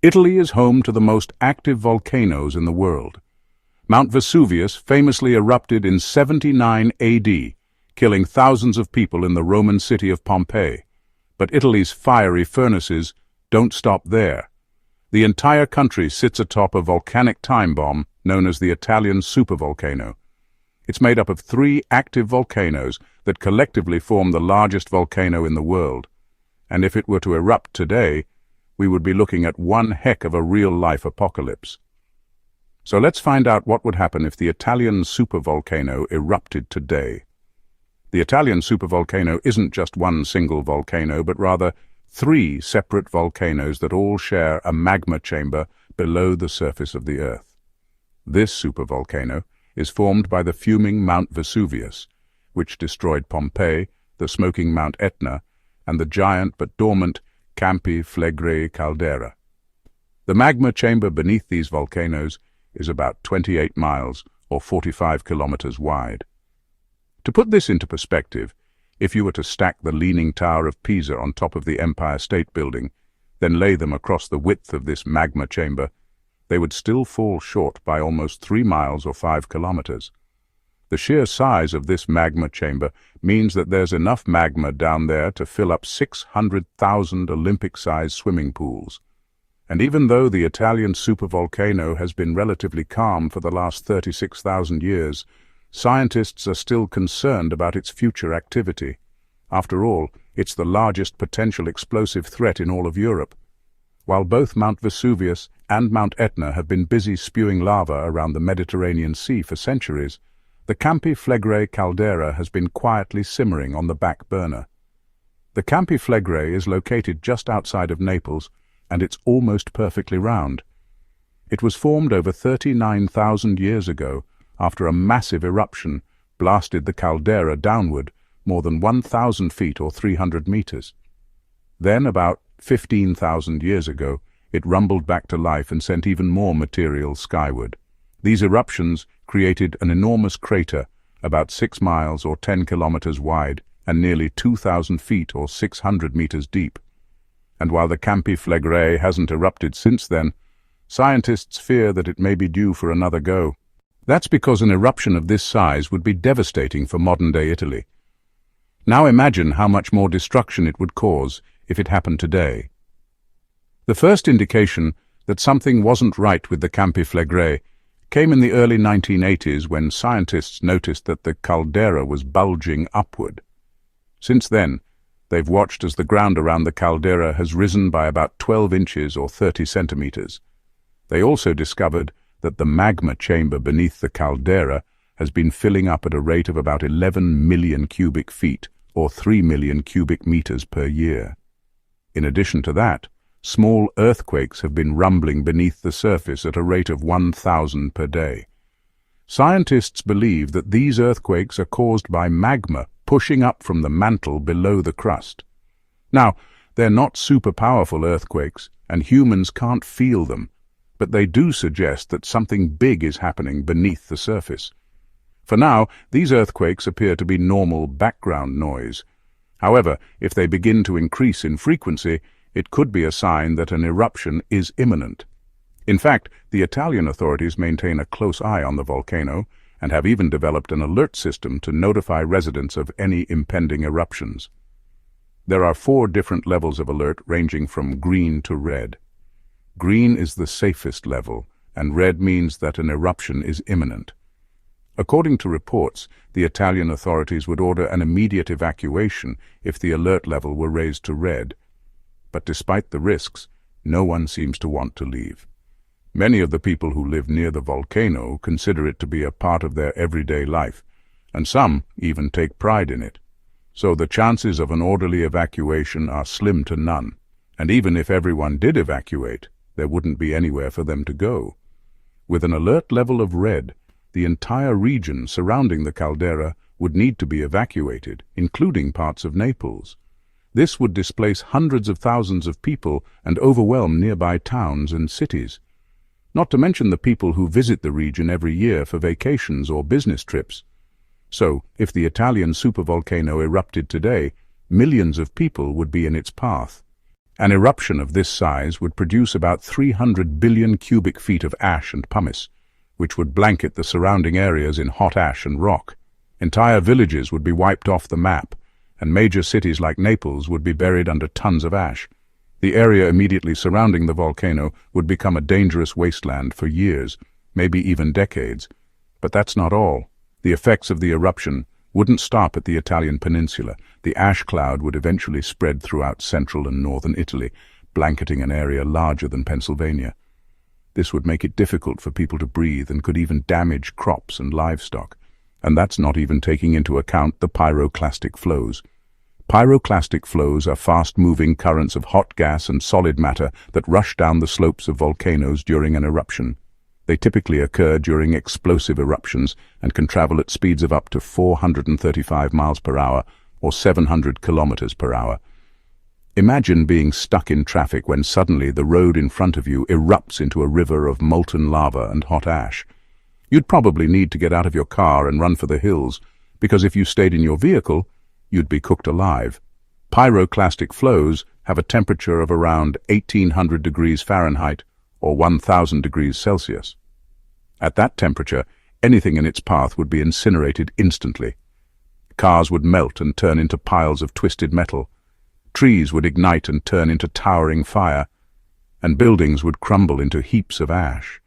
Italy is home to the most active volcanoes in the world. Mount Vesuvius famously erupted in 79 AD, killing thousands of people in the Roman city of Pompeii. But Italy's fiery furnaces don't stop there. The entire country sits atop a volcanic time bomb known as the Italian Supervolcano. It's made up of 3 active volcanoes that collectively form the largest volcano in the world. And if it were to erupt today, we would be looking at one heck of a real-life apocalypse. So let's find out what would happen if the Italian supervolcano erupted today. The Italian supervolcano isn't just one single volcano, but rather 3 separate volcanoes that all share a magma chamber below the surface of the Earth. This supervolcano is formed by the fuming Mount Vesuvius, which destroyed Pompeii, the smoking Mount Etna, and the giant but dormant Campi Flegrei caldera. The magma chamber beneath these volcanoes is about 28 miles or 45 kilometers wide. To put this into perspective, if you were to stack the Leaning Tower of Pisa on top of the Empire State Building, then lay them across the width of this magma chamber, they would still fall short by almost 3 miles or 5 kilometers. The sheer size of this magma chamber means that there's enough magma down there to fill up 600,000 Olympic-sized swimming pools. And even though the Italian supervolcano has been relatively calm for the last 36,000 years, scientists are still concerned about its future activity. After all, it's the largest potential explosive threat in all of Europe. While both Mount Vesuvius and Mount Etna have been busy spewing lava around the Mediterranean Sea for centuries, the Campi Flegrei caldera has been quietly simmering on the back burner. The Campi Flegrei is located just outside of Naples, and it's almost perfectly round. It was formed over 39,000 years ago after a massive eruption blasted the caldera downward more than 1,000 feet or 300 meters. Then, about 15,000 years ago, it rumbled back to life and sent even more material skyward. These eruptions created an enormous crater about 6 miles or 10 kilometers wide and nearly 2,000 feet or 600 meters deep. And while the Campi Flegrei hasn't erupted since then, scientists fear that it may be due for another go. That's because an eruption of this size would be devastating for modern-day Italy. Now imagine how much more destruction it would cause if it happened today. The first indication that something wasn't right with the Campi Flegrei came in the early 1980s when scientists noticed that the caldera was bulging upward. Since then, they've watched as the ground around the caldera has risen by about 12 inches or 30 centimeters. They also discovered that the magma chamber beneath the caldera has been filling up at a rate of about 11 million cubic feet or 3 million cubic meters per year. In addition to that, small earthquakes have been rumbling beneath the surface at a rate of 1,000 per day. Scientists believe that these earthquakes are caused by magma pushing up from the mantle below the crust. Now, they're not super powerful earthquakes, and humans can't feel them, but they do suggest that something big is happening beneath the surface. For now, these earthquakes appear to be normal background noise. However, if they begin to increase in frequency, it could be a sign that an eruption is imminent. In fact, the Italian authorities maintain a close eye on the volcano and have even developed an alert system to notify residents of any impending eruptions. There are 4 different levels of alert ranging from green to red. Green is the safest level, and red means that an eruption is imminent. According to reports, the Italian authorities would order an immediate evacuation if the alert level were raised to red. But despite the risks, no one seems to want to leave. Many of the people who live near the volcano consider it to be a part of their everyday life, and some even take pride in it. So the chances of an orderly evacuation are slim to none, and even if everyone did evacuate, there wouldn't be anywhere for them to go. With an alert level of red, the entire region surrounding the caldera would need to be evacuated, including parts of Naples. This would displace hundreds of thousands of people and overwhelm nearby towns and cities. Not to mention the people who visit the region every year for vacations or business trips. So, if the Italian supervolcano erupted today, millions of people would be in its path. An eruption of this size would produce about 300 billion cubic feet of ash and pumice, which would blanket the surrounding areas in hot ash and rock. Entire villages would be wiped off the map, and major cities like Naples would be buried under tons of ash. The area immediately surrounding the volcano would become a dangerous wasteland for years, maybe even decades. But that's not all. The effects of the eruption wouldn't stop at the Italian peninsula. The ash cloud would eventually spread throughout central and northern Italy, blanketing an area larger than Pennsylvania. This would make it difficult for people to breathe and could even damage crops and livestock. And that's not even taking into account the pyroclastic flows. Pyroclastic flows are fast-moving currents of hot gas and solid matter that rush down the slopes of volcanoes during an eruption. They typically occur during explosive eruptions and can travel at speeds of up to 435 miles per hour or 700 kilometers per hour. Imagine being stuck in traffic when suddenly the road in front of you erupts into a river of molten lava and hot ash. You'd probably need to get out of your car and run for the hills, because if you stayed in your vehicle, you'd be cooked alive. Pyroclastic flows have a temperature of around 1800 degrees Fahrenheit or 1000 degrees Celsius. At that temperature, anything in its path would be incinerated instantly. Cars would melt and turn into piles of twisted metal. Trees would ignite and turn into towering fire, and buildings would crumble into heaps of ash.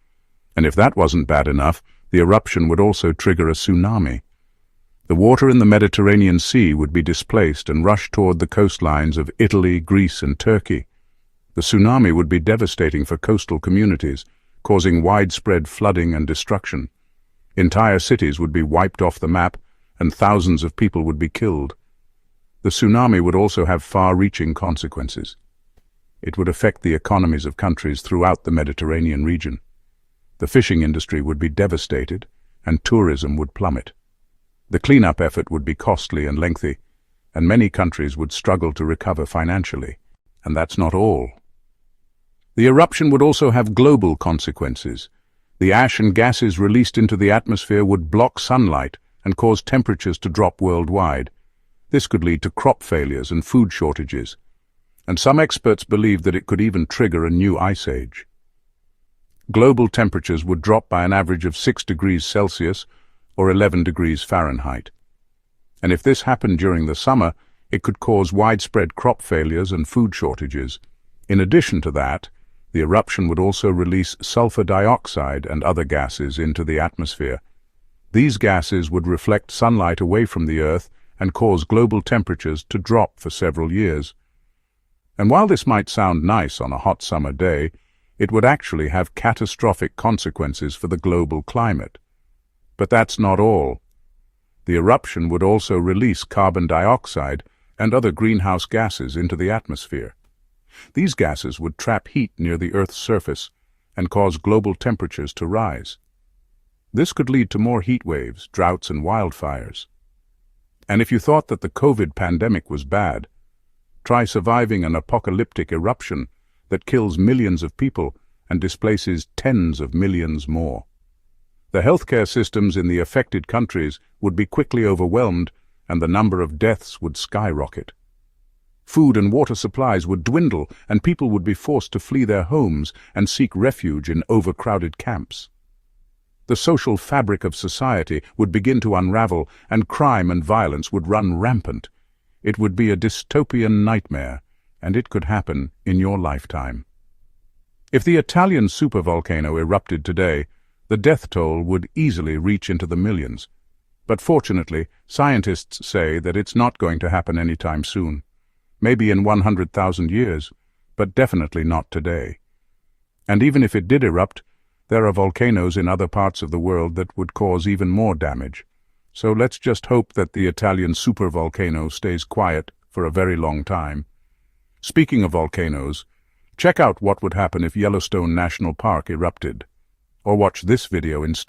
And if that wasn't bad enough, the eruption would also trigger a tsunami. The water in the Mediterranean Sea would be displaced and rush toward the coastlines of Italy, Greece, and Turkey. The tsunami would be devastating for coastal communities, causing widespread flooding and destruction. Entire cities would be wiped off the map, and thousands of people would be killed. The tsunami would also have far-reaching consequences. It would affect the economies of countries throughout the Mediterranean region. The fishing industry would be devastated, and tourism would plummet. The cleanup effort would be costly and lengthy, and many countries would struggle to recover financially. And that's not all. The eruption would also have global consequences. The ash and gases released into the atmosphere would block sunlight and cause temperatures to drop worldwide. This could lead to crop failures and food shortages. And some experts believe that it could even trigger a new ice age. Global temperatures would drop by an average of 6 degrees Celsius or 11 degrees Fahrenheit. And if this happened during the summer, it could cause widespread crop failures and food shortages. In addition to that, the eruption would also release sulfur dioxide and other gases into the atmosphere. These gases would reflect sunlight away from the Earth and cause global temperatures to drop for several years. And while this might sound nice on a hot summer day, it would actually have catastrophic consequences for the global climate. But that's not all. The eruption would also release carbon dioxide and other greenhouse gases into the atmosphere. These gases would trap heat near the Earth's surface and cause global temperatures to rise. This could lead to more heat waves, droughts, and wildfires. And if you thought that the COVID pandemic was bad, try surviving an apocalyptic eruption that kills millions of people and displaces tens of millions more. The healthcare systems in the affected countries would be quickly overwhelmed, and the number of deaths would skyrocket. Food and water supplies would dwindle, and people would be forced to flee their homes and seek refuge in overcrowded camps. The social fabric of society would begin to unravel, and crime and violence would run rampant. It would be a dystopian nightmare, and it could happen in your lifetime. If the Italian supervolcano erupted today, the death toll would easily reach into the millions. But fortunately, scientists say that it's not going to happen anytime soon. Maybe in 100,000 years, but definitely not today. And even if it did erupt, there are volcanoes in other parts of the world that would cause even more damage. So let's just hope that the Italian supervolcano stays quiet for a very long time. Speaking of volcanoes, check out what would happen if Yellowstone National Park erupted. Or watch this video instead.